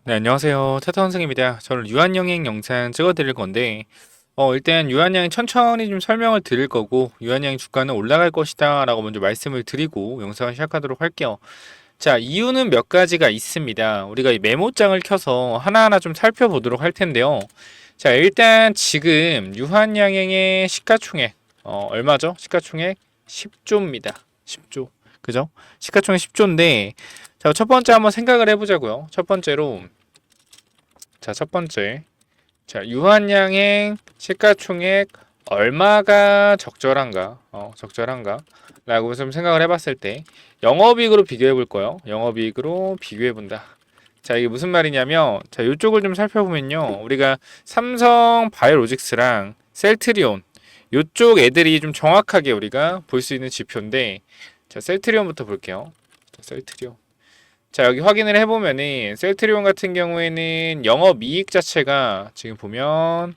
네, 안녕하세요. 차타 선생입니다. 저는 유한영행 영상 찍어드릴 건데, 일단 유한양행 천천히 좀 설명을 드릴 거고, 유한양행 주가는 올라갈 것이다 라고 먼저 말씀을 드리고 영상을 시작하도록 할게요. 자, 이유는 몇 가지가 있습니다. 우리가 이 메모장을 켜서 하나하나 좀 살펴보도록 할 텐데요. 자, 일단 지금 유한양행의 시가총액, 얼마죠? 시가총액 10조입니다. 10조. 그죠? 시가총액 10조인데, 자, 첫 번째 한번 생각을 해보자고요. 첫 번째로, 자, 첫 번째. 자, 유한양행 시가총액 얼마가 적절한가? 적절한가? 라고 좀 생각을 해봤을 때 영업이익으로 비교해 볼 거예요. 영업이익으로 비교해 본다. 자, 이게 무슨 말이냐면, 자, 이쪽을 좀 살펴보면요. 우리가 삼성 바이오로직스랑 셀트리온, 이쪽 애들이 좀 정확하게 우리가 볼 수 있는 지표인데, 자, 셀트리온부터 볼게요. 자, 셀트리온. 자, 여기 확인을 해보면은 셀트리온 같은 경우에는 영업이익 자체가 지금 보면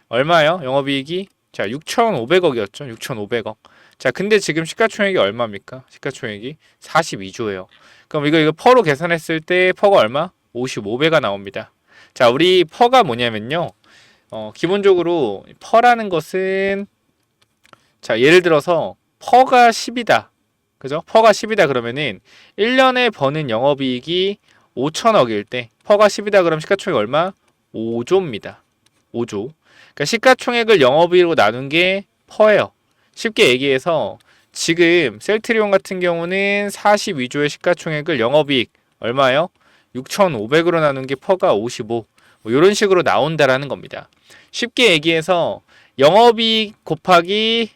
얼마예요? 영업이익이 자 6,500억이었죠. 6,500억. 자, 근데 지금 시가총액이 얼마입니까? 시가총액이 42조예요. 그럼 이거 퍼로 계산했을 때 퍼가 얼마? 55배가 나옵니다. 자, 우리 퍼가 뭐냐면요. 기본적으로 퍼라는 것은 자, 예를 들어서 퍼가 10이다. 그죠? 퍼가 10이다 그러면은 1년에 버는 영업이익이 5천억일 때 퍼가 10이다 그럼 시가총액 얼마? 5조입니다. 5조. 그러니까 시가총액을 영업이익으로 나눈 게 퍼예요. 쉽게 얘기해서 지금 셀트리온 같은 경우는 42조의 시가총액을 영업이익 얼마예요? 6,500으로 나눈 게 퍼가 55. 뭐 이런 식으로 나온다라는 겁니다. 쉽게 얘기해서 영업이익 곱하기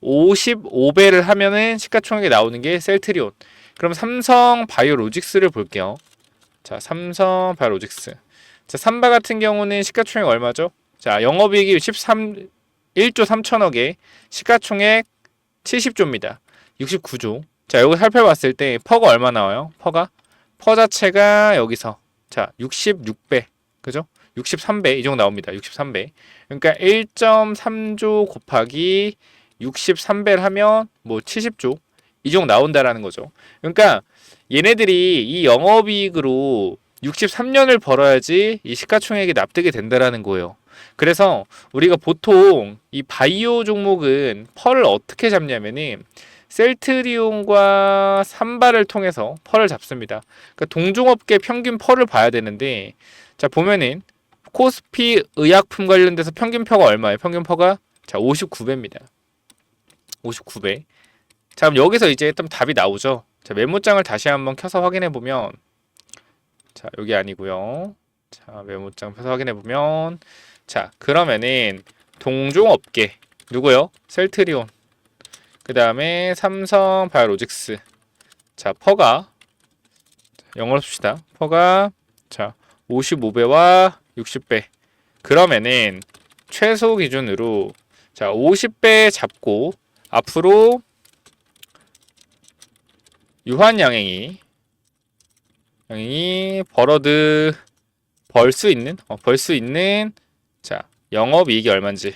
55배를 하면은 시가총액이 나오는 게 셀트리온. 그럼 삼성 바이오로직스를 볼게요. 자, 삼성 바이오로직스. 자, 삼바 같은 경우는 시가총액 얼마죠? 자, 영업이익이 1조 3천억에 시가총액 70조입니다. 69조. 자, 여기 살펴봤을 때 퍼가 얼마 나와요? 퍼 자체가 여기서 자, 66배. 그죠? 63배 이 정도 나옵니다. 63배. 그러니까 1.3조 곱하기 63배를 하면 뭐 70조 이 정도 나온다라는 거죠. 그러니까 얘네들이 이 영업이익으로 63년을 벌어야지 이 시가총액이 납득이 된다라는 거예요. 그래서 우리가 보통 이 바이오 종목은 펄을 어떻게 잡냐면은 셀트리온과 삼바를 통해서 펄을 잡습니다. 그러니까 동종업계 평균 펄을 봐야 되는데 자 보면은 코스피 의약품 관련돼서 평균 퍼가 얼마예요? 평균 퍼가 자 59배입니다. 59배. 자, 그럼 여기서 이제 좀 답이 나오죠. 자, 메모장을 다시 한번 켜서 확인해 보면 자, 여기 아니고요. 자, 메모장 펴서 확인해 보면 자, 그러면은 동종업계 누구요? 셀트리온. 그다음에 삼성 바이오로직스. 자, 퍼가 영어로 씁시다. 퍼가 자, 55배와 60배. 그러면은 최소 기준으로 자, 50배 잡고 앞으로 유한양행이 벌 수 있는 자 영업이익이 얼마인지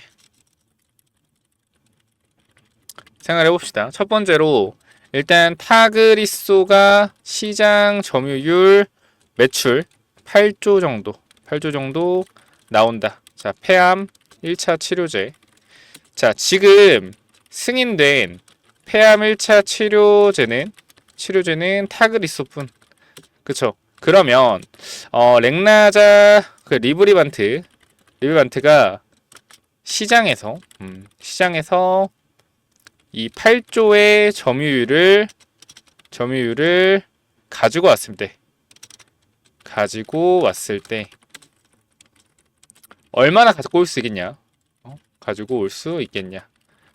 생각해 봅시다. 첫 번째로 일단 타그리소가 시장 점유율 매출 8조 정도 나온다. 자, 폐암 1차 치료제. 자, 지금 승인된 폐암 1차 치료제는 타그리소뿐. 그쵸? 그러면 렉나자 그 리브리반트가 시장에서 이 8조의 점유율을 가지고 왔을 때 얼마나 가지고 올 수 있겠냐? 가지고 올 수 있겠냐?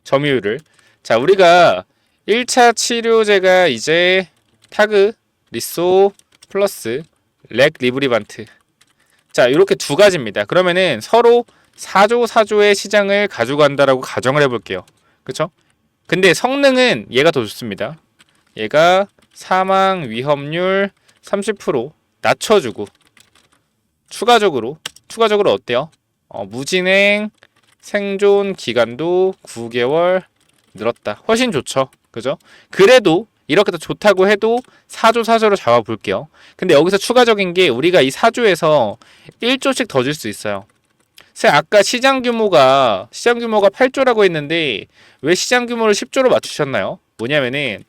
점유율을. 자, 우리가 1차 치료제가 이제 타그, 리소, 플러스, 렉, 리브리반트. 자, 이렇게 두 가지입니다. 그러면은 서로 4조의 시장을 가져간다라고 가정을 해볼게요. 그쵸? 근데 성능은 얘가 더 좋습니다. 얘가 사망 위험률 30% 낮춰주고, 추가적으로 어때요? 무진행 생존 기간도 9개월 늘었다. 훨씬 좋죠. 그죠? 그래도 이렇게 더 좋다고 해도 4조 4조로 잡아볼게요. 근데 여기서 추가적인 게 우리가 이 4조에서 1조씩 더 줄 수 있어요. 그래서 아까 시장 규모가 8조라고 했는데 왜 시장 규모를 10조로 맞추셨나요? 뭐냐면은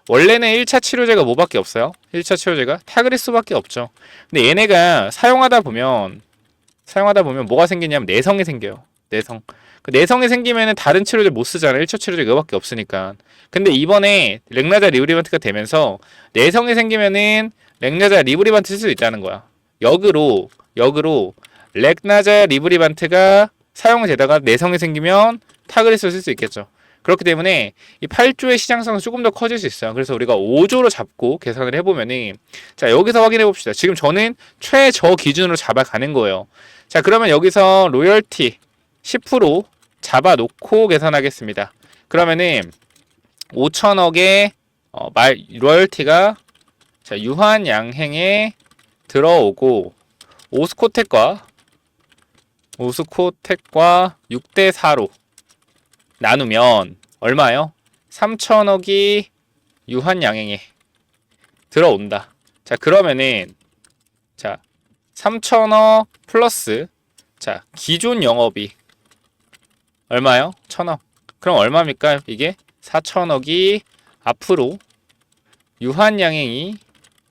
원래는 1차 치료제가 뭐밖에 없어요? 1차 치료제가 타그리스밖에 없죠. 근데 얘네가 사용하다 보면 뭐가 생기냐면 내성이 생겨요. 내성. 그 내성이 생기면은 다른 치료제 못 쓰잖아. 1차 치료제 그거밖에 없으니까. 근데 이번에 렉나자 리브리반트가 되면서 내성이 생기면은 렉나자 리브리반트 쓸 수 있다는 거야. 역으로 렉나자 리브리반트가 사용이 되다가 내성이 생기면 타그리스를 쓸 수 있겠죠. 그렇기 때문에 이 8조의 시장성은 조금 더 커질 수 있어요. 그래서 우리가 5조로 잡고 계산을 해보면은 자 여기서 확인해 봅시다. 지금 저는 최저 기준으로 잡아가는 거예요. 자 그러면 여기서 로열티 10% 잡아놓고 계산하겠습니다. 그러면은 5천억의 로열티가 자 유한양행에 들어오고 오스코텍과 6대 4로 나누면 얼마요? 3천억이 유한양행에 들어온다. 자 그러면은 자 3천억 플러스 자 기존 영업이 얼마요? 1천억. 그럼 얼마입니까? 이게 4천억이 앞으로 유한양행이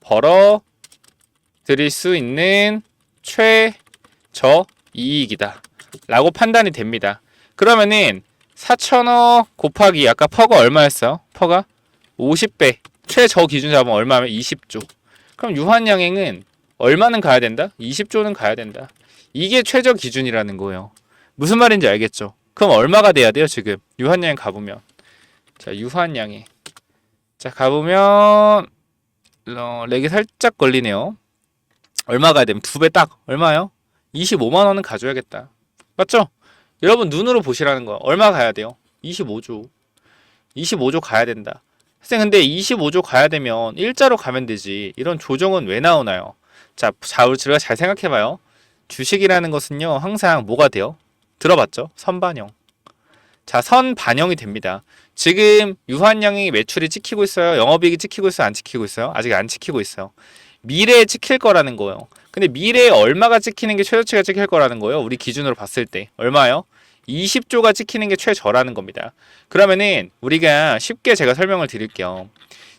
벌어 드릴 수 있는 최저 이익이다 라고 판단이 됩니다. 그러면은 4천억 곱하기 아까 퍼가 얼마였어요? 퍼가 50배 최저 기준 잡으면 얼마면 20조. 그럼 유한양행은 얼마는 가야 된다? 20조는 가야 된다. 이게 최저 기준이라는 거예요. 무슨 말인지 알겠죠? 그럼 얼마가 돼야 돼요 지금 유한양행 가보면. 자 유한양행 자 가보면 렉이 살짝 걸리네요. 얼마 가야 되면 2배 딱 얼마요? 25만원은 가져야겠다. 맞죠? 여러분 눈으로 보시라는 거. 얼마 가야 돼요? 25조. 25조 가야 된다. 선생님 근데 25조 가야 되면 일자로 가면 되지. 이런 조정은 왜 나오나요? 자, 우리가 잘 생각해봐요. 주식이라는 것은요. 항상 뭐가 돼요? 들어봤죠? 선반영. 자, 선반영이 됩니다. 지금 유한양행이 매출이 찍히고 있어요? 영업이익이 찍히고 있어요? 안 찍히고 있어요? 아직 안 찍히고 있어요. 미래에 찍힐 거라는 거예요. 근데 미래에 얼마가 찍히는 게 최저치가 찍힐 거라는 거예요. 우리 기준으로 봤을 때. 얼마요? 20조가 찍히는 게 최저라는 겁니다. 그러면은 우리가 쉽게 제가 설명을 드릴게요.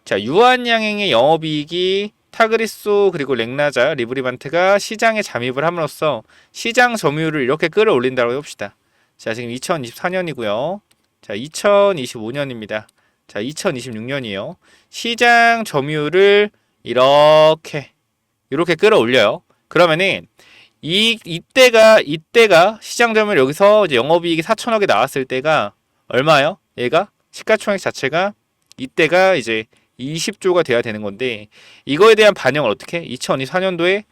자, 유한양행의 영업이익이 타그리소 그리고 렉나자 리브리반트가 시장에 잠입을 함으로써 시장 점유율을 이렇게 끌어올린다고 해봅시다. 자, 지금 2024년이고요. 자, 2025년입니다. 자, 2026년이에요. 시장 점유율을 이렇게 끌어올려요. 그러면은 이때가 시장 점유율 여기서 이제 영업이익이 4천억이 나왔을 때가 얼마요? 얘가 시가총액 자체가 이때가 이제 20조가 돼야 되는 건데 이거에 대한 반영을 어떻게? 2024년도에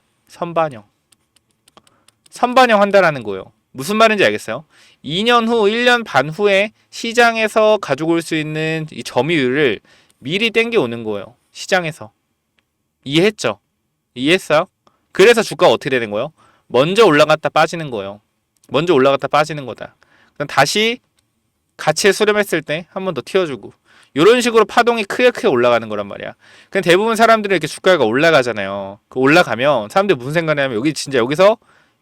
선반영 한다라는 거예요. 무슨 말인지 알겠어요? 2년 후, 1년 반 후에 시장에서 가지고 올 수 있는 이 점유율을 미리 땡겨 오는 거예요. 시장에서. 이해했죠? 이해했어요? 그래서 주가가 어떻게 되는 거예요? 먼저 올라갔다 빠지는 거예요. 먼저 올라갔다 빠지는 거다. 그럼 다시 가치에 수렴했을 때 한 번 더 튀어주고 이런 식으로 파동이 크게 올라가는 거란 말이야. 근데 대부분 사람들은 이렇게 주가가 올라가잖아요. 그 올라가면 사람들이 무슨 생각을 하냐면 여기서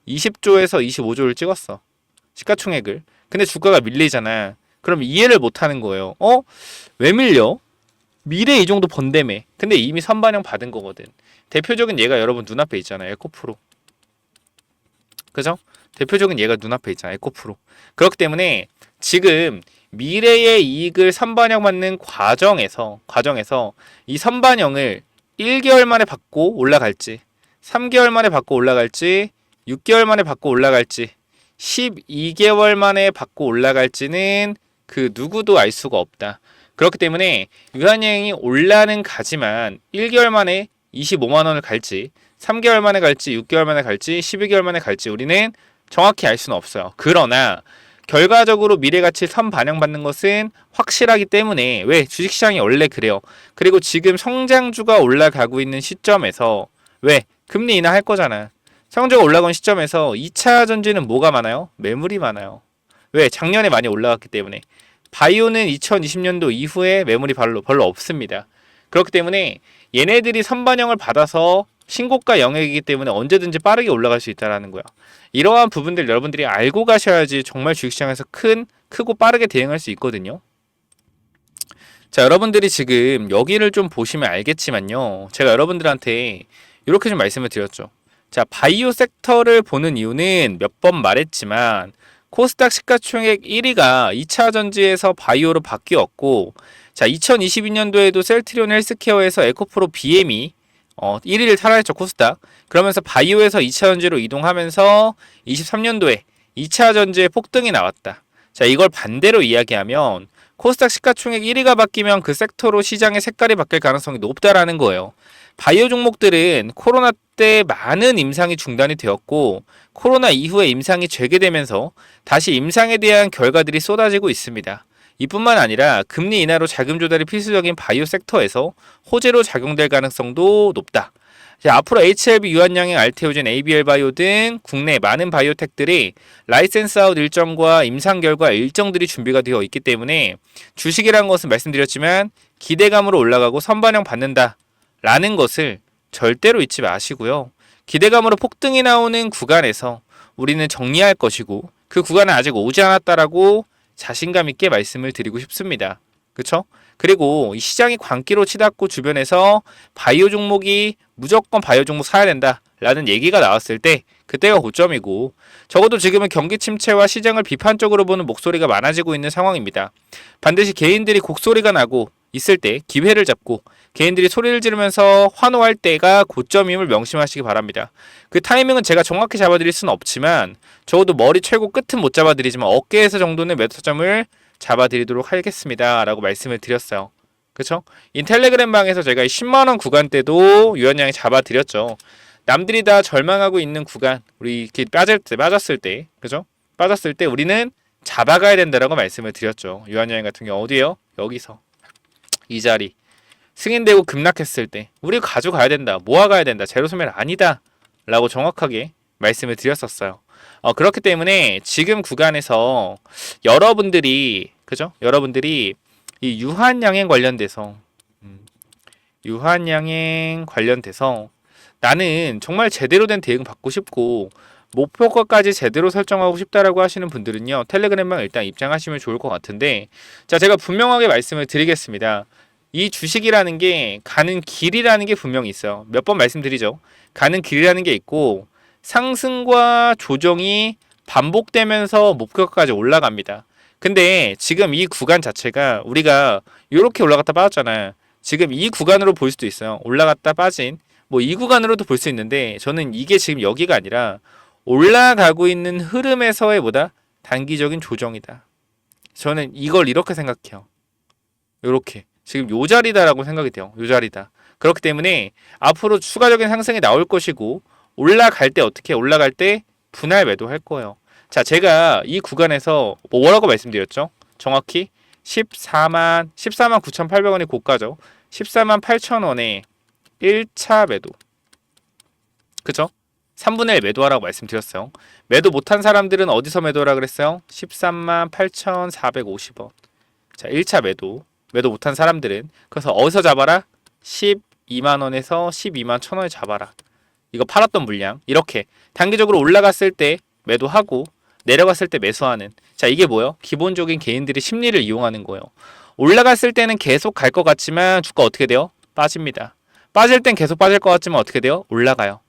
20조에서 25조를 찍었어. 시가총액을. 근데 주가가 밀리잖아. 그럼 이해를 못 하는 거예요. 왜 밀려? 미래에 이 정도 번다며. 근데 이미 선반영 받은 거거든. 대표적인 예가 여러분 눈앞에 있잖아요. 에코프로. 그죠? 대표적인 예가 눈앞에 있잖아요. 에코프로. 그렇기 때문에 지금 미래의 이익을 선반영 받는 과정에서 이 선반영을 1개월 만에 받고 올라갈지 3개월 만에 받고 올라갈지 6개월 만에 받고 올라갈지 12개월 만에 받고 올라갈지는 그 누구도 알 수가 없다. 그렇기 때문에 유한양행이 올라는 가지만 1개월 만에 25만 원을 갈지 3개월 만에 갈지 6개월 만에 갈지 12개월 만에 갈지 우리는 정확히 알 수는 없어요. 그러나 결과적으로 미래가치 선반영받는 것은 확실하기 때문에 왜? 주식시장이 원래 그래요. 그리고 지금 성장주가 올라가고 있는 시점에서 왜? 금리 인하할 거잖아. 성장주가 올라간 시점에서 2차 전지는 뭐가 많아요? 매물이 많아요. 왜? 작년에 많이 올라갔기 때문에. 바이오는 2020년도 이후에 매물이 별로 없습니다. 그렇기 때문에 얘네들이 선반영을 받아서 신고가 영역이기 때문에 언제든지 빠르게 올라갈 수 있다는 거야. 이러한 부분들 여러분들이 알고 가셔야지 정말 주식시장에서 크고 빠르게 대응할 수 있거든요. 자, 여러분들이 지금 여기를 좀 보시면 알겠지만요. 제가 여러분들한테 이렇게 좀 말씀을 드렸죠. 자, 바이오 섹터를 보는 이유는 몇 번 말했지만 코스닥 시가총액 1위가 2차 전지에서 바이오로 바뀌었고, 자, 2022년도에도 셀트리온 헬스케어에서 에코프로 BM이 1위를 탈환했죠, 코스닥. 그러면서 바이오에서 2차 전지로 이동하면서 23년도에 2차 전지의 폭등이 나왔다. 자, 이걸 반대로 이야기하면 코스닥 시가총액 1위가 바뀌면 그 섹터로 시장의 색깔이 바뀔 가능성이 높다라는 거예요. 바이오 종목들은 코로나 때 많은 임상이 중단이 되었고 코로나 이후에 임상이 재개되면서 다시 임상에 대한 결과들이 쏟아지고 있습니다. 이뿐만 아니라 금리 인하로 자금 조달이 필수적인 바이오 섹터에서 호재로 작용될 가능성도 높다. 자, 앞으로 HLB, 유한양행, 알테오젠, ABL 바이오 등 국내 많은 바이오텍들이 라이센스 아웃 일정과 임상 결과 일정들이 준비가 되어 있기 때문에 주식이라는 것은 말씀드렸지만 기대감으로 올라가고 선반영 받는다 라는 것을 절대로 잊지 마시고요. 기대감으로 폭등이 나오는 구간에서 우리는 정리할 것이고 그 구간은 아직 오지 않았다라고 자신감 있게 말씀을 드리고 싶습니다. 그쵸? 그리고 이 시장이 광기로 치닫고 주변에서 바이오 종목이 무조건 바이오 종목 사야 된다 라는 얘기가 나왔을 때 그때가 고점이고, 적어도 지금은 경기 침체와 시장을 비판적으로 보는 목소리가 많아지고 있는 상황입니다. 반드시 개인들이 곡소리가 나고 있을 때 기회를 잡고 개인들이 소리를 지르면서 환호할 때가 고점임을 명심하시기 바랍니다. 그 타이밍은 제가 정확히 잡아드릴 수는 없지만 적어도 머리 최고 끝은 못 잡아드리지만 어깨에서 정도는 매도 타점을 잡아드리도록 하겠습니다 라고 말씀을 드렸어요. 그쵸? 이 텔레그램 방에서 제가 10만원 구간 때도 유한양이 잡아드렸죠. 남들이 다 절망하고 있는 구간, 우리 이렇게 빠졌을 때, 그죠? 빠졌을 때 우리는 잡아가야 된다라고 말씀을 드렸죠. 유한양이 같은 경우 어디에요? 여기서 이 자리 승인되고 급락했을 때 우리 가져가야 된다, 모아가야 된다, 제로 소멸 아니다 라고 정확하게 말씀을 드렸었어요. 그렇기 때문에 지금 구간에서 여러분들이, 그죠? 여러분들이 이 유한양행 관련돼서 나는 정말 제대로 된 대응 받고 싶고 목표가까지 제대로 설정하고 싶다라고 하시는 분들은요, 텔레그램방 일단 입장하시면 좋을 것 같은데, 자, 제가 분명하게 말씀을 드리겠습니다. 이 주식이라는 게 가는 길이라는 게 분명히 있어요. 몇 번 말씀드리죠. 가는 길이라는 게 있고 상승과 조정이 반복되면서 목표가까지 올라갑니다. 근데 지금 이 구간 자체가 우리가 이렇게 올라갔다 빠졌잖아요. 지금 이 구간으로 볼 수도 있어요. 올라갔다 빠진 뭐 이 구간으로도 볼 수 있는데, 저는 이게 지금 여기가 아니라 올라가고 있는 흐름에서의 보다 단기적인 조정이다. 저는 이걸 이렇게 생각해요. 이렇게 지금 요 자리다라고 생각이 돼요. 요 자리다. 그렇기 때문에 앞으로 추가적인 상승이 나올 것이고 올라갈 때 어떻게 올라갈 때 분할 매도할 거예요. 자, 제가 이 구간에서 뭐라고 말씀드렸죠? 정확히 14만 9,800원이 고가죠. 14만 8,000원에 1차 매도. 그죠? 3분의 1 매도하라고 말씀드렸어요. 매도 못한 사람들은 어디서 매도하라 그랬어요? 13만 8,450원. 자, 1차 매도 못한 사람들은 그래서 어디서 잡아라? 12만원에서 12만 1,000원에 잡아라. 이거 팔았던 물량. 이렇게 단기적으로 올라갔을 때 매도하고 내려갔을 때 매수하는, 자, 이게 뭐예요? 기본적인 개인들의 심리를 이용하는 거예요. 올라갔을 때는 계속 갈 것 같지만 주가 어떻게 돼요? 빠집니다. 빠질 땐 계속 빠질 것 같지만 어떻게 돼요? 올라가요.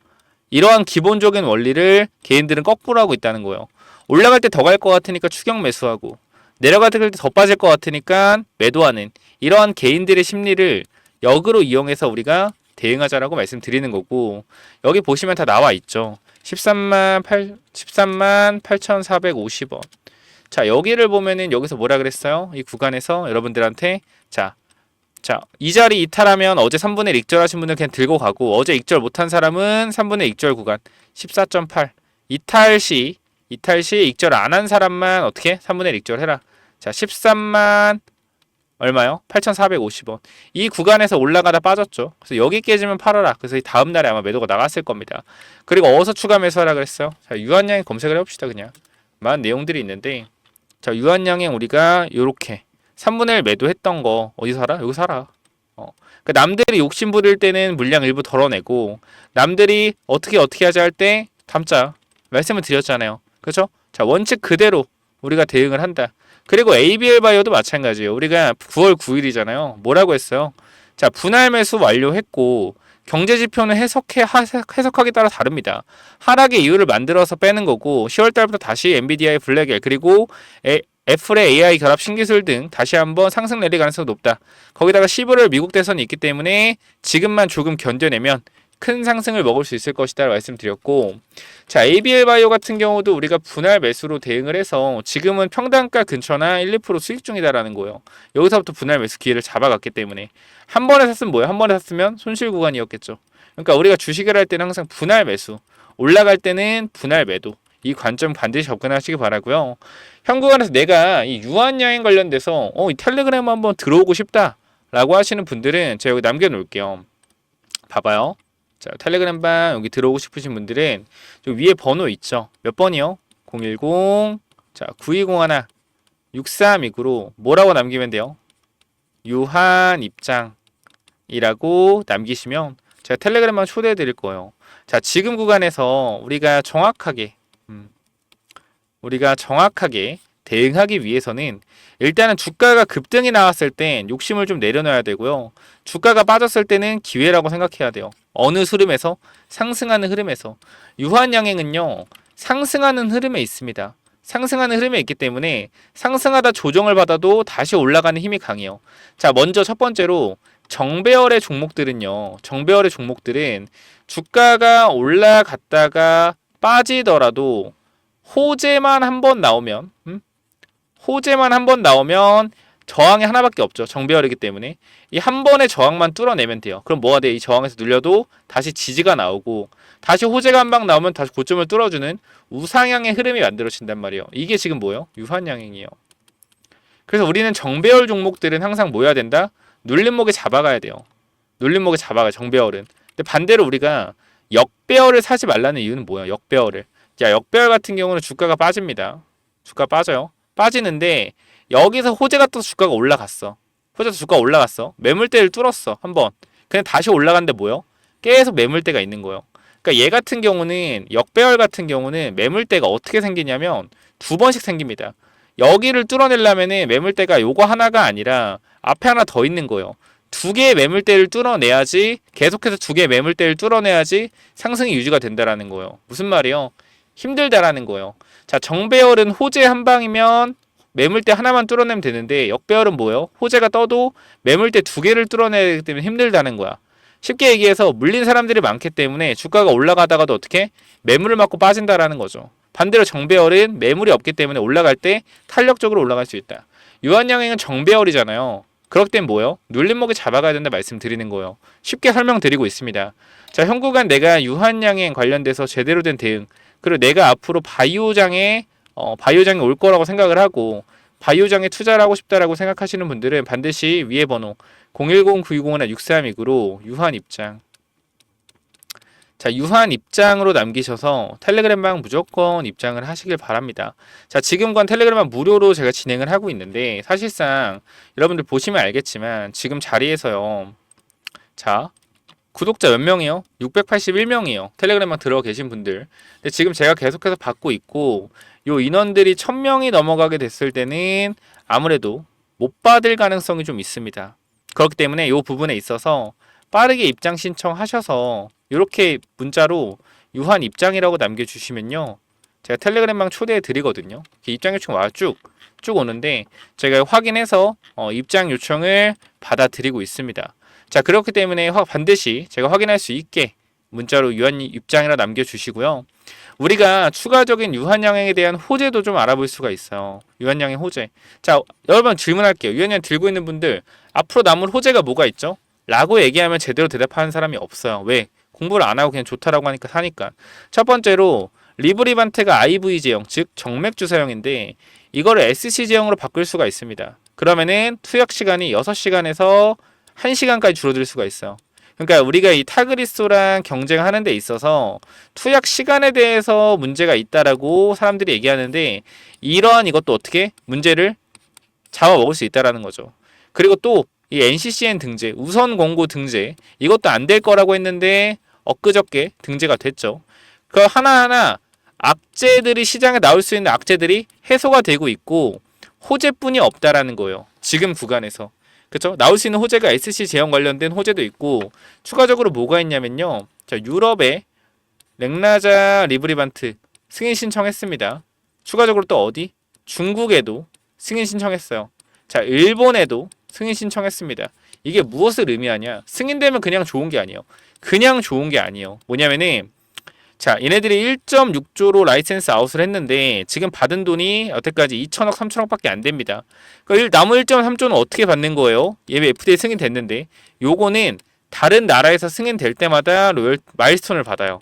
이러한 기본적인 원리를 개인들은 거꾸로 하고 있다는 거예요. 올라갈 때 더 갈 것 같으니까 추격 매수하고 내려갈 때 더 빠질 것 같으니까 매도하는, 이러한 개인들의 심리를 역으로 이용해서 우리가 대응하자라고 말씀드리는 거고, 여기 보시면 다 나와 있죠. 13만 8,450원. 자, 여기를 보면은 여기서 뭐라 그랬어요? 이 구간에서 여러분들한테 자, 이 자리 이탈하면 어제 3분의 1 익절하신 분들 그냥 들고 가고, 어제 익절 못한 사람은 3분의 1 익절 구간 14.8. 이탈 시 익절 안 한 사람만 어떻게? 3분의 1 익절해라. 자, 13만 얼마요? 8,450원. 이 구간에서 올라가다 빠졌죠. 그래서 여기 깨지면 팔아라. 그래서 이 다음 날에 아마 매도가 나갔을 겁니다. 그리고 어디서 추가 매수하라 그랬어요? 자, 유한양행 검색을 해봅시다. 그냥 많은 내용들이 있는데, 자, 유한양행 우리가 요렇게 3분의 1 매도했던 거 어디 사라? 여기 사라. 그러니까 남들이 욕심 부릴 때는 물량 일부 덜어내고 남들이 어떻게 하자 할 때 담자. 말씀을 드렸잖아요. 그렇죠? 자, 원칙 그대로 우리가 대응을 한다. 그리고 ABL 바이오도 마찬가지예요. 우리가 9월 9일이잖아요. 뭐라고 했어요? 자, 분할 매수 완료했고 경제 지표는 해석하기에 따라 다릅니다. 하락의 이유를 만들어서 빼는 거고 10월 달부터 다시 엔비디아의 블랙엘 그리고 애플의 AI 결합 신기술 등 다시 한번 상승 내릴 가능성이 높다. 거기다가 11월 미국 대선이 있기 때문에 지금만 조금 견뎌내면 큰 상승을 먹을 수 있을 것이다 말씀드렸고, 자, ABL 바이오 같은 경우도 우리가 분할 매수로 대응을 해서 지금은 평단가 근처나 1, 2% 수익 중이다라는 거예요. 여기서부터 분할 매수 기회를 잡아갔기 때문에 한 번에 샀으면 뭐예요? 한 번에 샀으면 손실 구간이었겠죠. 그러니까 우리가 주식을 할 때는 항상 분할 매수, 올라갈 때는 분할 매도, 이 관점 반드시 접근하시기 바라고요. 현구간에서 내가 이 유한양행 관련돼서 이 텔레그램 한번 들어오고 싶다라고 하시는 분들은 제가 여기 남겨놓을게요. 봐봐요. 자, 텔레그램 방 여기 들어오고 싶으신 분들은 저 위에 번호 있죠. 몇 번이요? 010 자, 9201 6329로 뭐라고 남기면 돼요? 유한 입장이라고 남기시면 제가 텔레그램만 초대해 드릴 거예요. 자, 지금 구간에서 우리가 정확하게 대응하기 위해서는 일단은 주가가 급등이 나왔을 땐 욕심을 좀 내려놔야 되고요. 주가가 빠졌을 때는 기회라고 생각해야 돼요. 어느 흐름에서? 상승하는 흐름에서. 유한양행은요, 상승하는 흐름에 있습니다. 상승하는 흐름에 있기 때문에 상승하다 조정을 받아도 다시 올라가는 힘이 강해요. 자, 먼저 첫 번째로 정배열의 종목들은요. 정배열의 종목들은 주가가 올라갔다가 빠지더라도 호재만 한 번 나오면 저항이 하나밖에 없죠. 정배열이기 때문에 이 한 번의 저항만 뚫어내면 돼요. 그럼 뭐가 돼? 이 저항에서 눌려도 다시 지지가 나오고 다시 호재가 한 방 나오면 다시 고점을 뚫어주는 우상향의 흐름이 만들어진단 말이에요. 이게 지금 뭐예요? 유한양행이에요. 그래서 우리는 정배열 종목들은 항상 뭐 해야 된다? 눌림목에 잡아가야 돼요. 눌림목에 잡아가요. 정배열은. 근데 반대로 우리가 역배열을 사지 말라는 이유는 뭐야? 역배열을. 자, 역배열 같은 경우는 주가가 빠집니다. 주가 빠져요. 빠지는데 여기서 호재가 또 주가가 올라갔어. 호재가 주가가 올라갔어. 매물대를 뚫었어. 한번. 그냥 다시 올라간데 뭐요? 계속 매물대가 있는 거예요. 그러니까 얘 같은 경우는 역배열 같은 경우는 매물대가 어떻게 생기냐면 두 번씩 생깁니다. 여기를 뚫어내려면은 매물대가 요거 하나가 아니라 앞에 하나 더 있는 거예요. 두 개의 매물대를 뚫어내야지 계속해서 두 개의 매물대를 뚫어내야지 상승이 유지가 된다라는 거예요. 무슨 말이요? 힘들다라는 거예요. 자, 정배열은 호재 한 방이면 매물대 하나만 뚫어내면 되는데 역배열은 뭐예요? 호재가 떠도 매물대 두 개를 뚫어내기 때문에 힘들다는 거야. 쉽게 얘기해서 물린 사람들이 많기 때문에 주가가 올라가다가도 어떻게? 매물을 맞고 빠진다라는 거죠. 반대로 정배열은 매물이 없기 때문에 올라갈 때 탄력적으로 올라갈 수 있다. 유한양행은 정배열이잖아요. 그럴 땐 뭐예요? 눌림목에 잡아가야 된다 말씀드리는 거예요. 쉽게 설명드리고 있습니다. 자, 현구간 내가 유한양행 관련돼서 제대로 된 대응, 그리고 내가 앞으로 바이오장에 올 거라고 생각을 하고 바이오장에 투자를 하고 싶다라고 생각하시는 분들은 반드시 위에 번호 010-9201-6329로 유한 입장. 자, 유한 입장으로 남기셔서 텔레그램방 무조건 입장을 하시길 바랍니다. 자, 지금건 텔레그램방 무료로 제가 진행을 하고 있는데 사실상 여러분들 보시면 알겠지만 지금 자리에서요. 자, 구독자 몇 명이요? 681명이요. 텔레그램방 들어가 계신 분들. 근데 지금 제가 계속해서 받고 있고 요 인원들이 1000명이 넘어가게 됐을 때는 아무래도 못 받을 가능성이 좀 있습니다. 그렇기 때문에 요 부분에 있어서 빠르게 입장 신청하셔서 이렇게 문자로 유한 입장이라고 남겨주시면요. 제가 텔레그램방 초대해 드리거든요. 입장 요청 와 쭉 오는데 제가 확인해서 입장 요청을 받아드리고 있습니다. 자, 그렇기 때문에 반드시 제가 확인할 수 있게 문자로 유한 입장이라 남겨주시고요. 우리가 추가적인 유한양행에 대한 호재도 좀 알아볼 수가 있어요. 유한양행 호재. 자, 여러분 질문할게요. 유한양행 들고 있는 분들 앞으로 남을 호재가 뭐가 있죠? 라고 얘기하면 제대로 대답하는 사람이 없어요. 왜? 공부를 안 하고 그냥 좋다라고 하니까 사니까. 첫 번째로 리브리반테가 IV 제형, 즉 정맥 주사형인데 이거를 SC 제형으로 바꿀 수가 있습니다. 그러면은 투약 시간이 6시간에서 1시간까지 줄어들 수가 있어요. 그러니까 우리가 이 타그리소랑 경쟁하는 데 있어서 투약 시간에 대해서 문제가 있다라고 사람들이 얘기하는데 이러한 이것도 어떻게 문제를 잡아먹을 수 있다라는 거죠. 그리고 또 이 NCCN 등재, 우선 공고 등재 이것도 안 될 거라고 했는데 엊그저께 등재가 됐죠. 그 하나하나 악재들이 시장에 나올 수 있는 악재들이 해소가 되고 있고 호재뿐이 없다라는 거예요. 지금 구간에서. 그렇죠? 나올 수 있는 호재가 SC 제형 관련된 호재도 있고 추가적으로 뭐가 있냐면요. 자, 유럽에 렉라자 리브리반트 승인 신청했습니다. 추가적으로 또 어디? 중국에도 승인 신청했어요. 자, 일본에도 승인 신청했습니다. 이게 무엇을 의미하냐? 승인되면 그냥 좋은 게 아니에요. 그냥 좋은 게 아니에요. 뭐냐면은 자, 얘네들이 1.6조로 라이센스 아웃을 했는데 지금 받은 돈이 여태까지 2천억, 3천억 밖에 안 됩니다. 그러니까 남은 1.3조는 어떻게 받는 거예요? 얘 FDA 승인됐는데 요거는 다른 나라에서 승인될 때마다 로열 마일스톤을 받아요.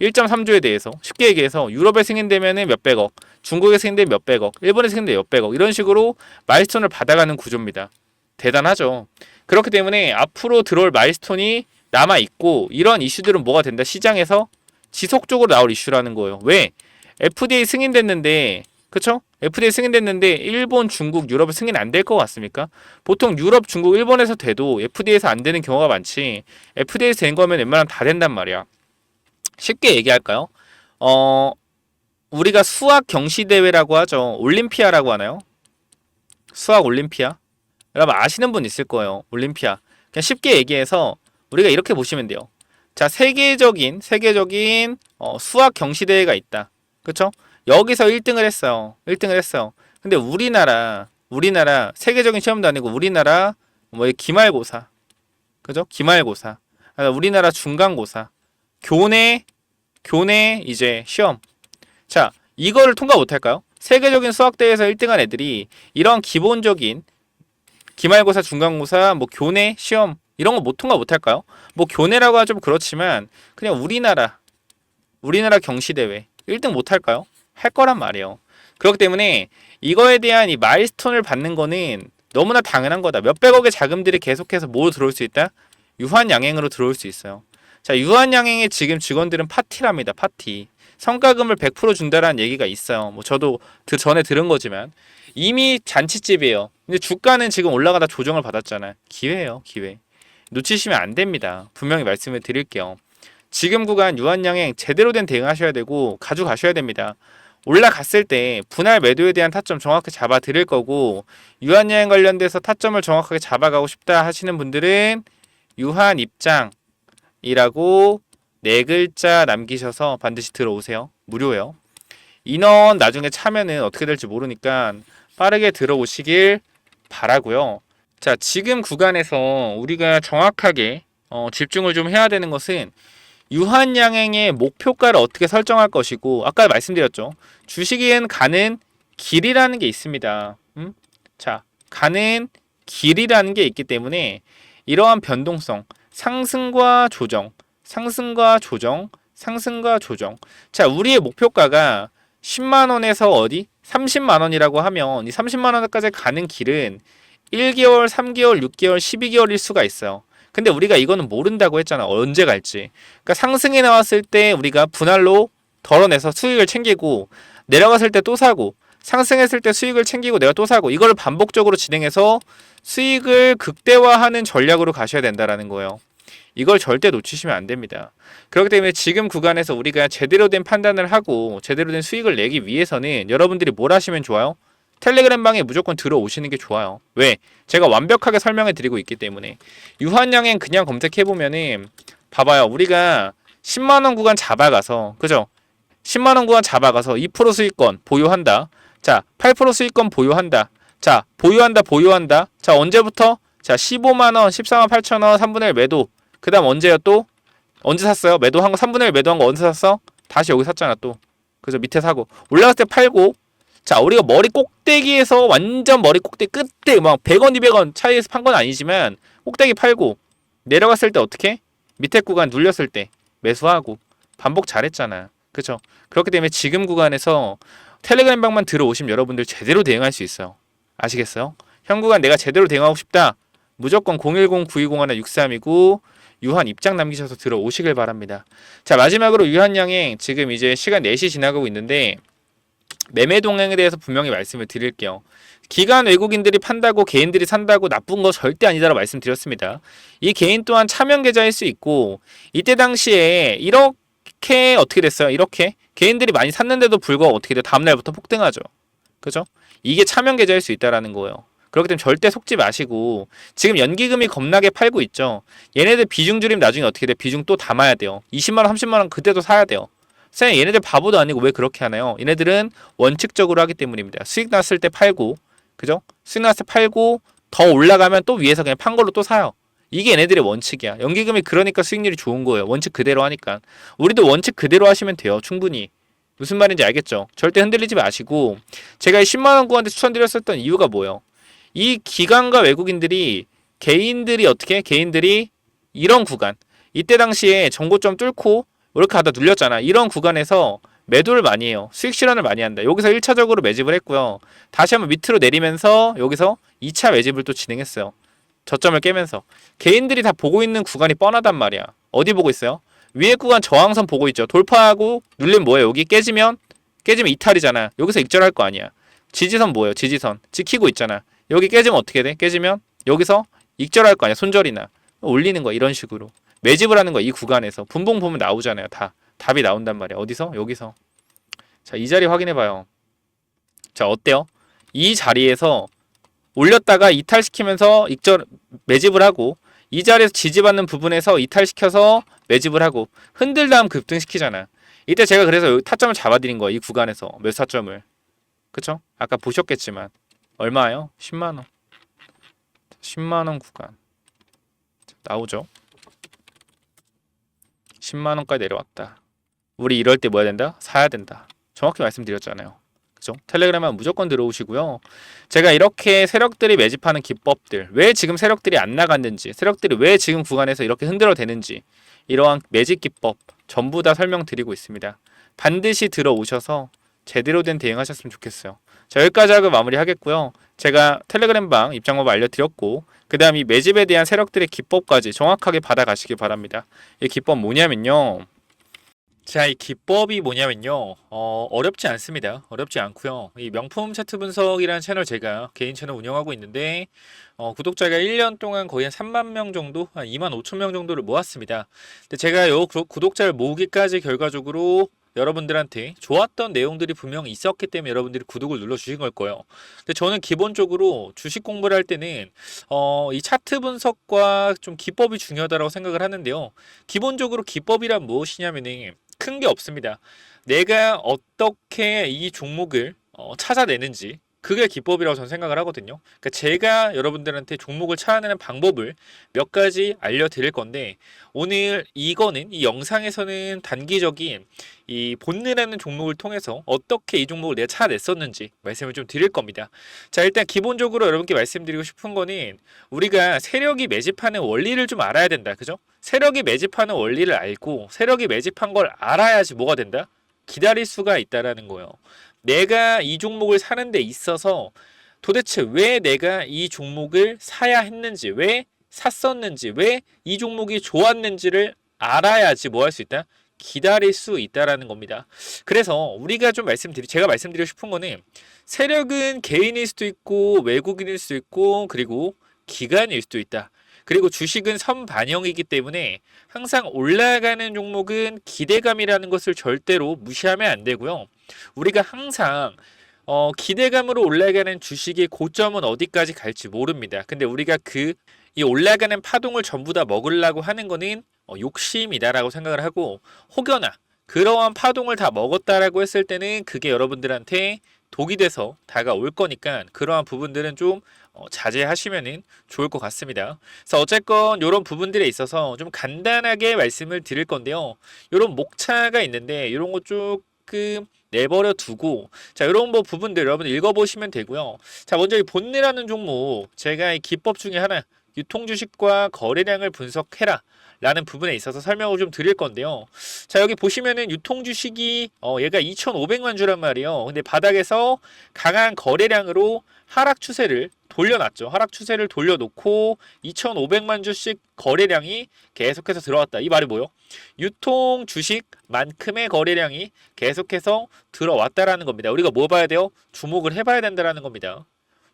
1.3조에 대해서 쉽게 얘기해서 유럽에 승인되면 몇백억, 중국에 승인되면 몇백억, 일본에 승인되면 몇백억 이런 식으로 마일스톤을 받아가는 구조입니다. 대단하죠. 그렇기 때문에 앞으로 들어올 마일스톤이 남아있고 이런 이슈들은 뭐가 된다? 시장에서 지속적으로 나올 이슈라는 거예요. 왜? FDA 승인됐는데 그쵸? FDA 승인됐는데 일본, 중국, 유럽에 승인 안 될 것 같습니까? 보통 유럽, 중국, 일본에서 돼도 FDA에서 안 되는 경우가 많지 FDA에서 된 거면 웬만하면 다 된단 말이야. 쉽게 얘기할까요? 우리가 수학 경시대회라고 하죠. 올림피아라고 하나요? 수학 올림피아? 여러분 아시는 분 있을 거예요. 올림피아. 그냥 쉽게 얘기해서 우리가 이렇게 보시면 돼요. 자, 세계적인 수학 경시대회가 있다. 그쵸? 여기서 1등을 했어요. 1등을 했어요. 근데 우리나라 세계적인 시험도 아니고 우리나라 뭐 기말고사. 그죠? 기말고사. 우리나라 중간고사. 교내 이제 시험. 자, 이거를 통과 못 할까요? 세계적인 수학대회에서 1등한 애들이 이런 기본적인 기말고사, 중간고사, 뭐 교내 시험 이런 거 못 통과 못 할까요? 뭐 교내라고 하면 좀 그렇지만 그냥 우리나라 경시대회 1등 못 할까요? 할 거란 말이에요. 그렇기 때문에 이거에 대한 이 마일스톤을 받는 거는 너무나 당연한 거다. 몇백억의 자금들이 계속해서 뭐 들어올 수 있다? 유한양행으로 들어올 수 있어요. 자, 유한양행의 지금 직원들은 파티랍니다. 파티. 성과금을 100% 준다라는 얘기가 있어요. 뭐 저도 전에 들은 거지만 이미 잔치집이에요. 근데 주가는 지금 올라가다 조정을 받았잖아요. 기회예요, 기회. 놓치시면 안 됩니다. 분명히 말씀을 드릴게요. 지금 구간 유한양행 제대로 된 대응하셔야 되고 가져가셔야 됩니다. 올라갔을 때 분할 매도에 대한 타점 정확히 잡아 드릴 거고 유한양행 관련돼서 타점을 정확하게 잡아가고 싶다 하시는 분들은 유한 입장이라고 4글자 남기셔서 반드시 들어오세요. 무료예요. 인원 나중에 차면은 어떻게 될지 모르니까 빠르게 들어오시길 바라고요. 자, 지금 구간에서 우리가 정확하게 집중을 좀 해야 되는 것은 유한양행의 목표가를 어떻게 설정할 것이고 아까 말씀드렸죠. 주식은 가는 길이라는 게 있습니다. 자, 가는 길이라는 게 있기 때문에 이러한 변동성, 상승과 조정, 상승과 조정, 상승과 조정. 자, 우리의 목표가가 10만원에서 어디? 30만원이라고 하면 이 30만원까지 가는 길은 1개월, 3개월, 6개월, 12개월일 수가 있어요. 근데 우리가 이거는 모른다고 했잖아. 언제 갈지. 그러니까 상승이 나왔을 때 우리가 분할로 덜어내서 수익을 챙기고 내려갔을 때 또 사고 상승했을 때 수익을 챙기고 내가 또 사고 이걸 반복적으로 진행해서 수익을 극대화하는 전략으로 가셔야 된다라는 거예요. 이걸 절대 놓치시면 안 됩니다. 그렇기 때문에 지금 구간에서 우리가 제대로 된 판단을 하고 제대로 된 수익을 내기 위해서는 여러분들이 뭘 하시면 좋아요? 텔레그램 방에 무조건 들어오시는 게 좋아요. 왜? 제가 완벽하게 설명해 드리고 있기 때문에. 유한양행 그냥 검색해보면은 봐봐요. 우리가 10만원 구간 잡아가서 그죠? 10만원 구간 잡아가서 2% 수익권 보유한다. 자, 8% 수익권 보유한다. 자, 보유한다. 자, 언제부터? 자, 15만원, 14만 8천원, 3분의 1 매도. 그 다음 언제요 또? 언제 샀어요? 매도한 거 3분의 1 매도한 거 언제 샀어? 다시 여기 샀잖아 또. 그죠? 밑에 사고. 올라갔을 때 팔고. 자, 우리가 머리 꼭대기에서 완전 머리 꼭대기 끝에 막 100원, 200원 차이에서 판 건 아니지만 꼭대기 팔고 내려갔을 때 어떻게? 밑에 구간 눌렸을 때 매수하고 반복 잘했잖아. 그쵸? 그렇기 때문에 지금 구간에서 텔레그램 방만 들어오시면 여러분들 제대로 대응할 수 있어요. 아시겠어요? 현 구간 내가 제대로 대응하고 싶다. 무조건 010-9201-6329 유한 입장 남기셔서 들어오시길 바랍니다. 자, 마지막으로 유한양행 지금 이제 시간 4시 지나가고 있는데 매매 동향에 대해서 분명히 말씀을 드릴게요. 기관 외국인들이 판다고 개인들이 산다고 나쁜 거 절대 아니다라고 말씀드렸습니다. 이 개인 또한 차명 계좌일 수 있고 이때 당시에 이렇게 어떻게 됐어요? 이렇게 개인들이 많이 샀는데도 불구하고 어떻게 돼요? 다음날부터 폭등하죠. 그죠? 이게 차명 계좌일 수 있다라는 거예요. 그렇기 때문에 절대 속지 마시고 지금 연기금이 겁나게 팔고 있죠. 얘네들 비중 줄이면 나중에 어떻게 돼? 비중 또 담아야 돼요. 20만원, 30만원 그때도 사야 돼요. 쌤 얘네들 바보도 아니고 왜 그렇게 하나요? 얘네들은 원칙적으로 하기 때문입니다. 수익 났을 때 팔고 그죠? 수익 났을 때 팔고 더 올라가면 또 위에서 그냥 판 걸로 또 사요. 이게 얘네들의 원칙이야. 연기금이 그러니까 수익률이 좋은 거예요. 원칙 그대로 하니까. 우리도 원칙 그대로 하시면 돼요. 충분히. 무슨 말인지 알겠죠? 절대 흔들리지 마시고 제가 10만원 구간대 추천드렸었던 이유가 뭐예요? 이 기관과 외국인들이 개인들이 어떻게? 개인들이 이런 구간 이때 당시에 정고점 뚫고 이렇게 하다 눌렸잖아. 이런 구간에서 매도를 많이 해요. 수익 실현을 많이 한다. 여기서 1차적으로 매집을 했고요. 다시 한번 밑으로 내리면서 여기서 2차 매집을 또 진행했어요. 저점을 깨면서. 개인들이 다 보고 있는 구간이 뻔하단 말이야. 어디 보고 있어요? 위에 구간 저항선 보고 있죠. 돌파하고 눌리면 뭐예요? 여기 깨지면 이탈이잖아. 여기서 익절할 거 아니야. 지지선 뭐예요? 지지선. 지키고 있잖아. 여기 깨지면 어떻게 돼? 깨지면 여기서 익절할 거 아니야. 손절이나. 올리는 거야. 이런 식으로. 매집을 하는 거야. 이 구간에서. 분봉 보면 나오잖아요. 다. 답이 나온단 말이야. 어디서? 여기서. 자, 이 자리 확인해 봐요. 자, 어때요? 이 자리에서 올렸다가 이탈시키면서 매집을 하고 이 자리에서 지지받는 부분에서 이탈시켜서 매집을 하고 흔들 다음 급등시키잖아. 이때 제가 그래서 타점을 잡아드린 거야. 이 구간에서 몇 사점을. 그쵸? 아까 보셨겠지만 얼마예요? 10만원. 10만원 구간. 나오죠? 10만원까지 내려왔다. 우리 이럴 때 뭐 해야 된다? 사야 된다. 정확히 말씀드렸잖아요. 그죠? 텔레그램만 무조건 들어오시고요. 제가 이렇게 세력들이 매집하는 기법들, 왜 지금 세력들이 안 나갔는지, 세력들이 왜 지금 구간에서 이렇게 흔들어대는지, 이러한 매집 기법 전부 다 설명드리고 있습니다. 반드시 들어오셔서 제대로 된 대응하셨으면 좋겠어요. 자, 여기까지 하고 마무리하겠고요. 제가 텔레그램 방 입장 방법 알려드렸고 그 다음 이 매집에 대한 세력들의 기법까지 정확하게 받아가시기 바랍니다. 이 기법 뭐냐면요. 자, 이 기법이 뭐냐면요. 어렵지 않습니다. 어렵지 않고요. 이 명품 차트 분석이라는 채널 제가 개인 채널 운영하고 있는데 구독자가 1년 동안 거의 한 3만 명 정도, 한 2만 5천 명 정도를 모았습니다. 근데 제가 요 구독자를 모으기까지 결과적으로 여러분들한테 좋았던 내용들이 분명히 있었기 때문에 여러분들이 구독을 눌러주신 걸 거예요. 근데 저는 기본적으로 주식 공부를 할 때는 이 차트 분석과 좀 기법이 중요하다고 생각을 하는데요. 기본적으로 기법이란 무엇이냐면은 큰 게 없습니다. 내가 어떻게 이 종목을 찾아내는지 그게 기법이라고 저는 생각을 하거든요. 그러니까 제가 여러분들한테 종목을 찾아내는 방법을 몇 가지 알려드릴 건데 오늘 이거는 이 영상에서는 단기적인 이 본느라는 종목을 통해서 어떻게 이 종목을 내가 찾아냈었는지 말씀을 좀 드릴 겁니다. 자, 일단 기본적으로 여러분께 말씀드리고 싶은 거는 우리가 세력이 매집하는 원리를 좀 알아야 된다. 그죠? 세력이 매집하는 원리를 알고 세력이 매집한 걸 알아야지 뭐가 된다? 기다릴 수가 있다라는 거예요. 내가 이 종목을 사는 데 있어서 도대체 왜 내가 이 종목을 사야 했는지, 왜 샀었는지, 왜 이 종목이 좋았는지를 알아야지 뭐 할 수 있다? 기다릴 수 있다라는 겁니다. 그래서 우리가 좀 제가 말씀드리고 싶은 거는 세력은 개인일 수도 있고 외국인일 수도 있고 그리고 기관일 수도 있다. 그리고 주식은 선반영이기 때문에 항상 올라가는 종목은 기대감이라는 것을 절대로 무시하면 안 되고요. 우리가 항상 기대감으로 올라가는 주식의 고점은 어디까지 갈지 모릅니다. 근데 우리가 이 올라가는 파동을 전부 다 먹으려고 하는 거는 욕심이다라고 생각을 하고 혹여나 그러한 파동을 다 먹었다라고 했을 때는 그게 여러분들한테 독이 돼서 다가올 거니까 그러한 부분들은 좀 자제하시면 좋을 것 같습니다. 그래서 어쨌건 이런 부분들에 있어서 좀 간단하게 말씀을 드릴 건데요. 이런 목차가 있는데 이런 거 조금 내버려 두고 자 이런 부분들 여러분 읽어보시면 되고요. 자 먼저 이 본네라는 종목 제가 이 기법 중에 하나 유통주식과 거래량을 분석해라 라는 부분에 있어서 설명을 좀 드릴 건데요. 자, 여기 보시면은 유통주식이 얘가 2,500만 주란 말이에요. 근데 바닥에서 강한 거래량으로 하락 추세를 돌려놨죠. 하락 추세를 돌려놓고 2,500만 주씩 거래량이 계속해서 들어왔다. 이 말이 뭐예요? 유통 주식만큼의 거래량이 계속해서 들어왔다라는 겁니다. 우리가 뭐 봐야 돼요? 주목을 해봐야 된다라는 겁니다.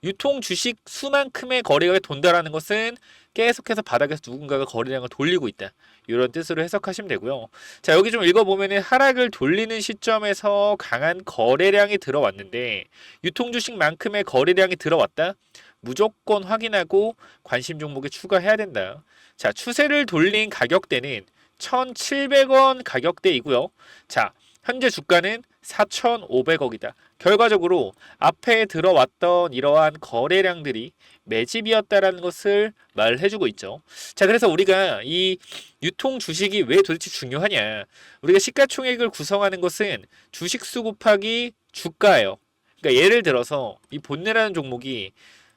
유통 주식 수만큼의 거래가 돈다라는 것은 계속해서 바닥에서 누군가가 거래량을 돌리고 있다. 이런 뜻으로 해석하시면 되고요. 자, 여기 좀 읽어보면은 하락을 돌리는 시점에서 강한 거래량이 들어왔는데 유통 주식만큼의 거래량이 들어왔다? 무조건 확인하고 관심 종목에 추가해야 된다. 자, 추세를 돌린 가격대는 1,700원 가격대이고요. 자, 현재 주가는 4,500억이다. 결과적으로 앞에 들어왔던 이러한 거래량들이 매집이었다라는 것을 말해주고 있죠. 자, 그래서 우리가 이 유통 주식이 왜 도대체 중요하냐? 우리가 시가총액을 구성하는 것은 주식수 곱하기 주가예요. 그러니까 예를 들어서 이 본네라는 종목이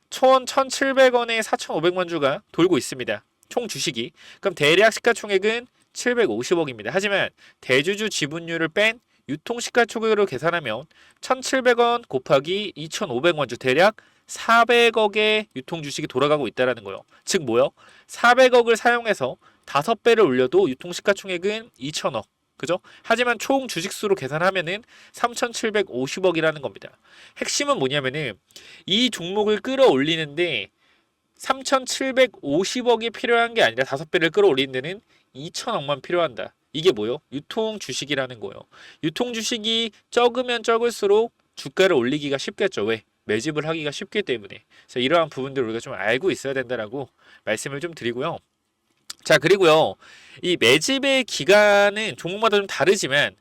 총 1,700원에 4,500만 주가 돌고 있습니다. 총 주식이. 그럼 대략 시가총액은 750억입니다. 하지만 대주주 지분율을 뺀 유통시가총액으로 계산하면 1,700원 곱하기 2,500원 주 대략 400억의 유통주식이 돌아가고 있다는 거예요. 즉 뭐요? 400억을 사용해서 5배를 올려도 유통시가총액은 2,000억. 그죠? 하지만 총 주식수로 계산하면은 3,750억이라는 겁니다. 핵심은 뭐냐면은 이 종목을 끌어올리는데 3,750억이 필요한 게 아니라 5배를 끌어올리는 데는 2,000억만 필요한다. 이게 뭐요? 유통 주식이라는 거예요. 유통 주식이 적으면 적을수록 주가를 올리기가 쉽겠죠. 왜? 매집을 하기가 쉽기 때문에. 그래서 이러한 부분들을 우리가 좀 알고 있어야 된다라고 말씀을 좀 드리고요. 자, 그리고요. 이 매집의 기간은 종목마다 좀 다르지만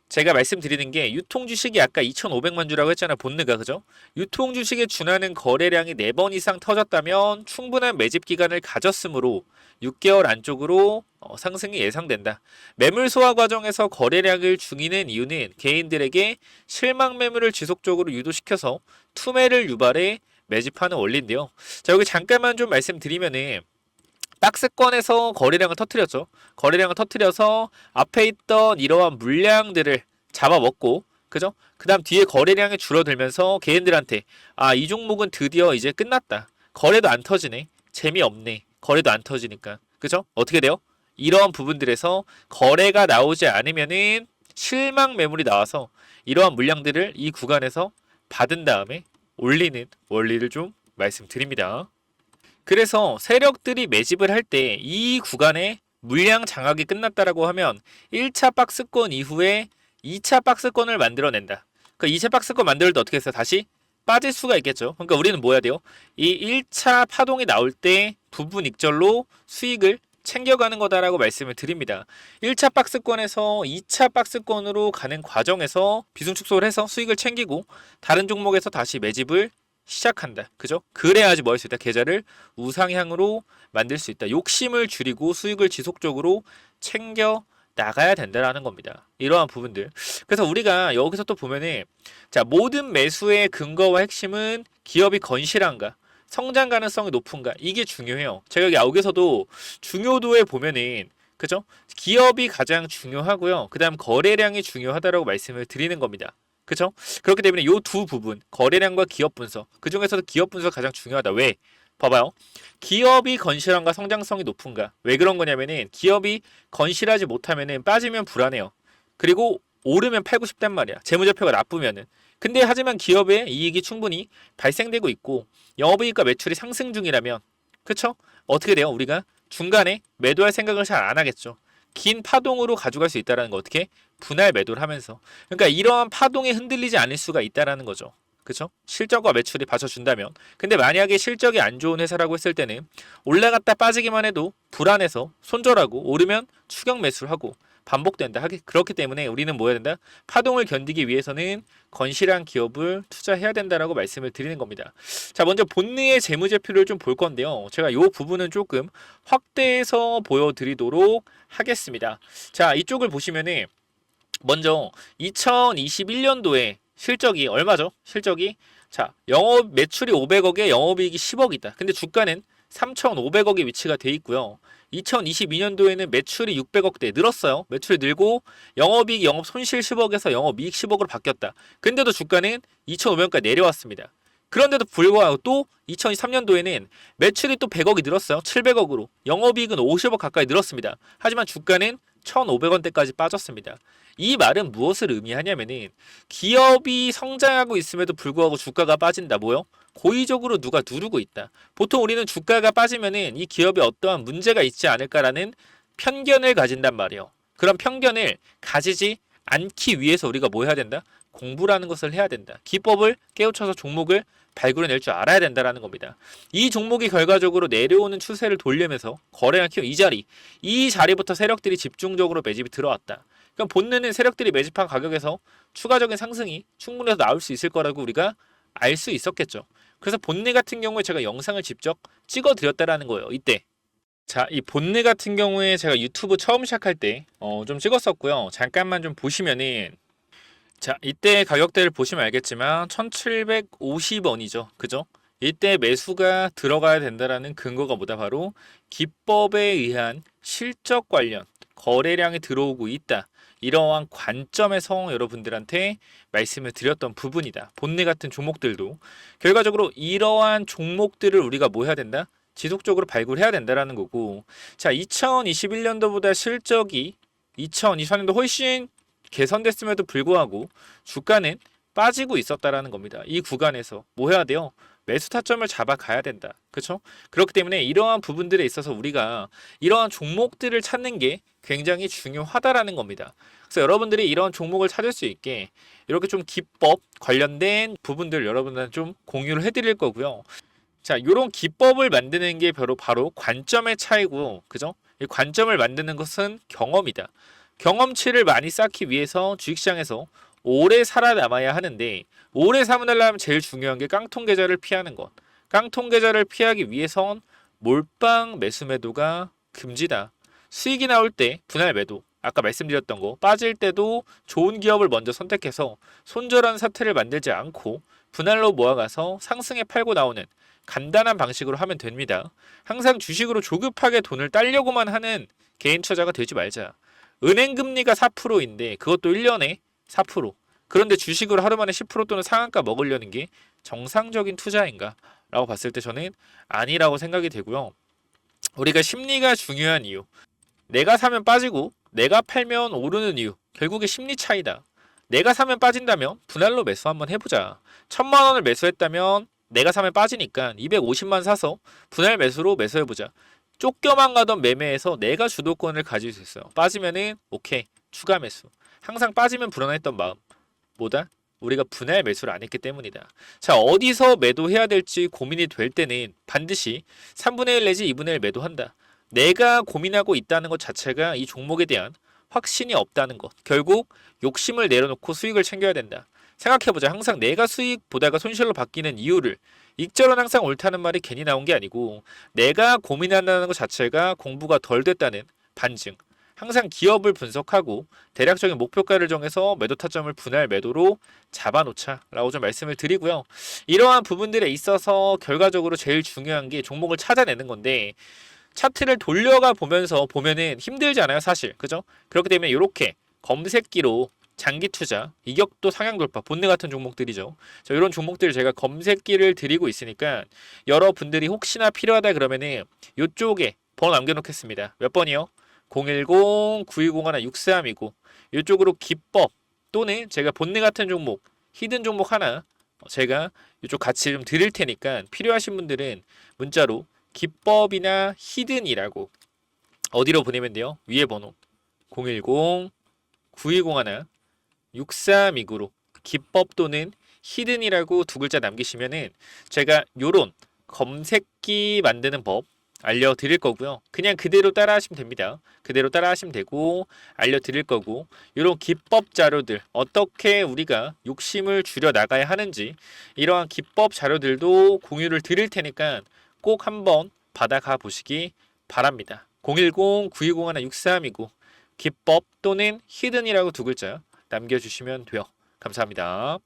제가 말씀드리는 게 유통 주식이 아까 2,500만 주라고 했잖아요. 본느가. 그죠? 유통 주식에 준하는 거래량이 4번 이상 터졌다면 충분한 매집 기간을 가졌으므로 6개월 안쪽으로 상승이 예상된다. 매물 소화 과정에서 거래량을 중이는 이유는 개인들에게 실망 매물을 지속적으로 유도시켜서 투매를 유발해 매집하는 원리인데요. 자, 여기 잠깐만 좀 말씀드리면은 박스권에서 거래량을 터뜨렸죠. 거래량을 터뜨려서 앞에 있던 이러한 물량들을 잡아먹고, 그죠? 그 다음 뒤에 거래량이 줄어들면서 개인들한테 이 종목은 드디어 이제 끝났다. 거래도 안 터지네. 재미없네. 거래도 안 터지니까. 그죠? 어떻게 돼요? 이러한 부분들에서 거래가 나오지 않으면은 실망 매물이 나와서 이러한 물량들을 이 구간에서 받은 다음에 올리는 원리를 좀 말씀드립니다. 그래서 세력들이 매집을 할 때 이 구간에 물량 장악이 끝났다라고 하면 1차 박스권 이후에 2차 박스권을 만들어낸다. 그 2차 박스권 만들 때 어떻게 해서 다시 빠질 수가 있겠죠. 그러니까 우리는 뭐 해야 돼요? 이 1차 파동이 나올 때 부분 익절로 수익을 챙겨가는 거다라고 말씀을 드립니다. 1차 박스권에서 2차 박스권으로 가는 과정에서 비중 축소를 해서 수익을 챙기고 다른 종목에서 다시 매집을 시작한다. 그죠? 그래야지 뭐 할 수 있다. 계좌를 우상향으로 만들 수 있다. 욕심을 줄이고 수익을 지속적으로 챙겨 나가야 된다라는 겁니다. 이러한 부분들. 그래서 우리가 여기서 또 보면은 자, 모든 매수의 근거와 핵심은 기업이 건실한가, 성장 가능성이 높은가, 이게 중요해요. 제가 여기서도 중요도에 보면은 그죠? 기업이 가장 중요하고요. 그다음 거래량이 중요하다라고 말씀을 드리는 겁니다. 그쵸? 그렇기 때문에 이 두 부분, 거래량과 기업 분석, 그 중에서도 기업 분석 가장 중요하다. 왜? 봐봐요. 기업이 건실한가, 성장성이 높은가. 왜 그런 거냐면은 기업이 건실하지 못하면은 빠지면 불안해요. 그리고 오르면 팔고 싶단 말이야. 재무제표가 나쁘면은. 근데 하지만 기업의 이익이 충분히 발생되고 있고 영업이익과 매출이 상승 중이라면, 그쵸? 어떻게 돼요? 우리가 중간에 매도할 생각을 잘 안 하겠죠. 긴 파동으로 가져갈 수 있다는 거 어떻게? 분할 매도를 하면서. 그러니까 이러한 파동에 흔들리지 않을 수가 있다는 거죠. 그쵸? 실적과 매출이 받쳐준다면. 근데 만약에 실적이 안 좋은 회사라고 했을 때는 올라갔다 빠지기만 해도 불안해서 손절하고 오르면 추격 매수를 하고 반복된다. 그렇기 때문에 우리는 뭐 해야 된다? 파동을 견디기 위해서는 건실한 기업을 투자해야 된다라고 말씀을 드리는 겁니다. 자, 먼저 본느의 재무제표를 좀 볼 건데요. 제가 이 부분은 조금 확대해서 보여드리도록 하겠습니다. 자, 이쪽을 보시면은 먼저 2021년도에 실적이 얼마죠? 실적이 자, 영업 매출이 500억에 영업이익이 10억이다. 근데 주가는 3,500억이 위치가 돼 있고요. 2022년도에는 매출이 600억대 늘었어요. 매출이 늘고 영업이익, 영업손실 10억에서 영업이익 10억으로 바뀌었다. 근데도 주가는 2,500원까지 내려왔습니다. 그런데도 불구하고 또 2023년도에는 매출이 또 100억이 늘었어요. 700억으로. 영업이익은 50억 가까이 늘었습니다. 하지만 주가는 1,500원대까지 빠졌습니다. 이 말은 무엇을 의미하냐면은 기업이 성장하고 있음에도 불구하고 주가가 빠진다. 뭐요? 고의적으로 누가 누르고 있다. 보통 우리는 주가가 빠지면은 이 기업에 어떠한 문제가 있지 않을까라는 편견을 가진단 말이에요. 그런 편견을 가지지 않기 위해서 우리가 뭐 해야 된다? 공부라는 것을 해야 된다. 기법을 깨우쳐서 종목을 발굴해낼 줄 알아야 된다라는 겁니다. 이 종목이 결과적으로 내려오는 추세를 돌리면서 거래량 키워 이 자리부터 세력들이 집중적으로 매집이 들어왔다. 그럼 본능은 세력들이 매집한 가격에서 추가적인 상승이 충분해서 나올 수 있을 거라고 우리가 알 수 있었겠죠. 그래서 본능 같은 경우에 제가 영상을 직접 찍어 드렸다라는 거예요. 이때. 자, 이 본능 같은 경우에 제가 유튜브 처음 시작할 때 좀 찍었었고요. 잠깐만 좀 보시면은 자, 이때 가격대를 보시면 알겠지만 1750원이죠. 그죠? 이때 매수가 들어가야 된다라는 근거가 뭐다? 바로 기법에 의한 실적 관련 거래량이 들어오고 있다. 이러한 관점에서 여러분들한테 말씀을 드렸던 부분이다. 본네 같은 종목들도 결과적으로 이러한 종목들을 우리가 뭐 해야 된다? 지속적으로 발굴해야 된다라는 거고, 자, 2021년도보다 실적이 2024년도 훨씬 개선됐음에도 불구하고 주가는 빠지고 있었다라는 겁니다. 이 구간에서 뭐 해야 돼요? 매수 타점을 잡아가야 된다. 그렇죠? 그렇기 때문에 이러한 부분들에 있어서 우리가 이러한 종목들을 찾는 게 굉장히 중요하다라는 겁니다. 그래서 여러분들이 이러한 종목을 찾을 수 있게 이렇게 좀 기법 관련된 부분들 여러분들한테 좀 공유를 해드릴 거고요. 자, 이런 기법을 만드는 게 바로 관점의 차이고, 그죠? 이 관점을 만드는 것은 경험이다. 경험치를 많이 쌓기 위해서 주식시장에서 오래 살아남아야 하는데, 오래 살아남으려면 제일 중요한 게 깡통 계좌를 피하는 것. 깡통 계좌를 피하기 위해선 몰빵 매수 매도가 금지다. 수익이 나올 때 분할 매도. 아까 말씀드렸던 거 빠질 때도 좋은 기업을 먼저 선택해서 손절한 사태를 만들지 않고 분할로 모아가서 상승에 팔고 나오는 간단한 방식으로 하면 됩니다. 항상 주식으로 조급하게 돈을 따려고만 하는 개인 투자가 되지 말자. 은행 금리가 4%인데 그것도 1년에 4%. 그런데 주식으로 하루 만에 10% 또는 상한가 먹으려는 게 정상적인 투자인가? 라고 봤을 때 저는 아니라고 생각이 되고요. 우리가 심리가 중요한 이유. 내가 사면 빠지고 내가 팔면 오르는 이유. 결국에 심리 차이다. 내가 사면 빠진다면 분할로 매수 한번 해보자. 1,000만 원을 매수했다면 내가 사면 빠지니까 250만 사서 분할 매수로 매수해보자. 쫓겨만 가던 매매에서 내가 주도권을 가질 수 있어요. 빠지면은 오케이 추가 매수. 항상 빠지면 불안했던 마음 보다 우리가 분할 매수를 안 했기 때문이다. 자, 어디서 매도해야 될지 고민이 될 때는 반드시 3분의 1 내지 2분의 1 매도한다. 내가 고민하고 있다는 것 자체가 이 종목에 대한 확신이 없다는 것. 결국 욕심을 내려놓고 수익을 챙겨야 된다. 생각해보자. 항상 내가 수익 보다가 손실로 바뀌는 이유를, 익절은 항상 옳다는 말이 괜히 나온 게 아니고 내가 고민한다는 것 자체가 공부가 덜 됐다는 반증. 항상 기업을 분석하고 대략적인 목표가를 정해서 매도 타점을 분할 매도로 잡아놓자 라고 좀 말씀을 드리고요. 이러한 부분들에 있어서 결과적으로 제일 중요한 게 종목을 찾아내는 건데, 차트를 돌려가 보면서 보면은 힘들잖아요, 사실. 그죠? 그렇기 때문에 이렇게 검색기로 장기 투자, 이격도 상향 돌파, 본네 같은 종목들이죠. 자, 이런 종목들을 제가 검색기를 드리고 있으니까 여러분들이 혹시나 필요하다 그러면은 이쪽에 번호 남겨놓겠습니다. 몇 번이요? 010-9201-6329. 이쪽으로 기법 또는 제가 본네 같은 종목, 히든 종목 하나 제가 이쪽 같이 좀 드릴 테니까 필요하신 분들은 문자로 기법이나 히든이라고 어디로 보내면 돼요? 위에 번호 010-9201-6329로 기법 또는 히든이라고 두 글자 남기시면은 제가 요런 검색기 만드는 법 알려드릴 거고요. 그냥 그대로 따라 하시면 됩니다. 그대로 따라 하시면 되고 알려드릴 거고, 이런 기법 자료들 어떻게 우리가 욕심을 줄여 나가야 하는지 이러한 기법 자료들도 공유를 드릴 테니까 꼭 한번 받아가 보시기 바랍니다. 010-9201-6329 기법 또는 히든이라고 두 글자 남겨주시면 돼요. 감사합니다.